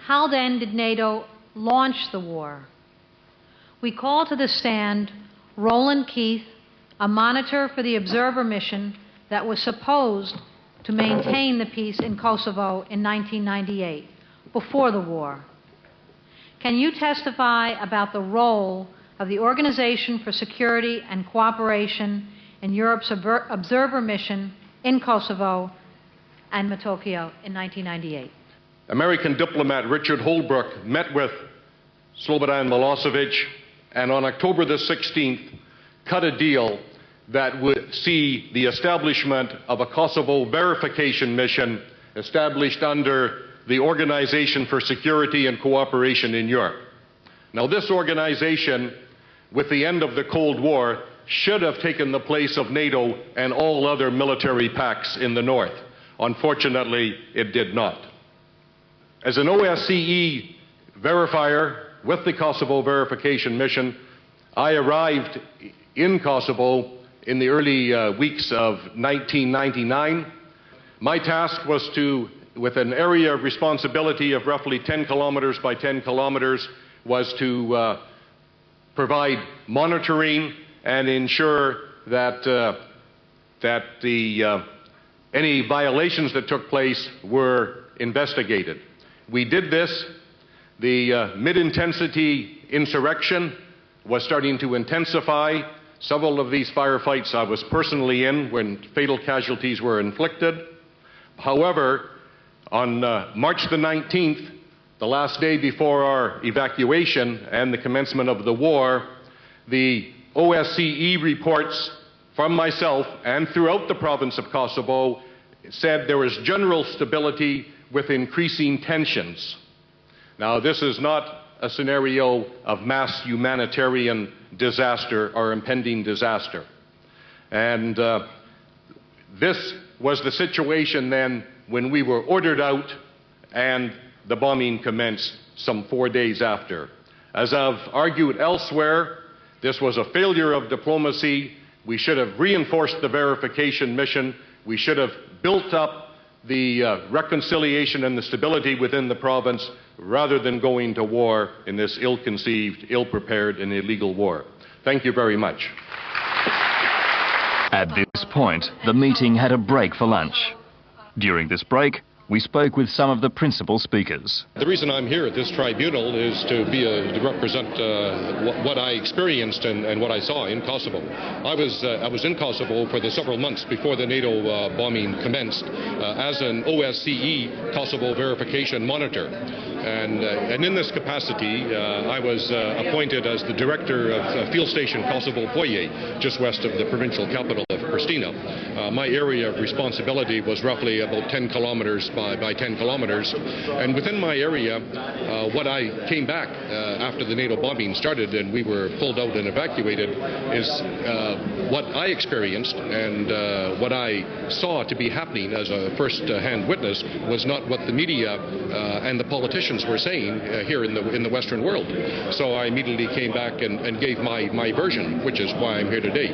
How then did NATO launch the war? We call to the stand Roland Keith, a monitor for the observer mission that was supposed to maintain the peace in Kosovo in 1998, before the war. Can you testify about the role of the Organization for Security and Cooperation in Europe's observer mission in Kosovo and Metohija in 1998? American diplomat Richard Holbrooke met with Slobodan Milosevic and on October the 16th cut a deal that would see the establishment of a Kosovo Verification Mission established under the Organization for Security and Cooperation in Europe. Now, this organization, with the end of the Cold War, should have taken the place of NATO and all other military pacts in the North. Unfortunately, it did not. As an OSCE verifier with the Kosovo Verification Mission, I arrived in Kosovo in the early weeks of 1999. My task was to, with an area of responsibility of roughly 10 kilometers by 10 kilometers, was to provide monitoring and ensure that any violations that took place were investigated. We did this. The mid-intensity insurrection was starting to intensify. Several of these firefights I was personally in when fatal casualties were inflicted. However, on March the 19th, the last day before our evacuation and the commencement of the war, the OSCE reports from myself and throughout the province of Kosovo said there was general stability with increasing tensions. Now, this is not a scenario of mass humanitarian disaster or impending disaster. And this was the situation then when we were ordered out and the bombing commenced some 4 days after. As I've argued elsewhere, this was a failure of diplomacy. We should have reinforced the verification mission. We should have built up the reconciliation and the stability within the province rather than going to war in this ill-conceived, ill-prepared, and illegal war. Thank you very much. At this point, the meeting had a break for lunch. During this break, we spoke with some of the principal speakers. The reason I'm here at this tribunal is to represent what I experienced and what I saw in Kosovo. I was in Kosovo for the several months before the NATO bombing commenced as an OSCE Kosovo Verification Monitor. And in this capacity, I was appointed as the director of Field Station Kosovo Polje, just west of the provincial capital of Pristina. My area of responsibility was roughly about 10 kilometers by 10 kilometers. And within my area, what I came back after the NATO bombing started and we were pulled out and evacuated is what I experienced and what I saw to be happening as a first-hand witness was not what the media and the politicians were saying here in the Western world. So I immediately came back and gave my version, which is why I'm here today.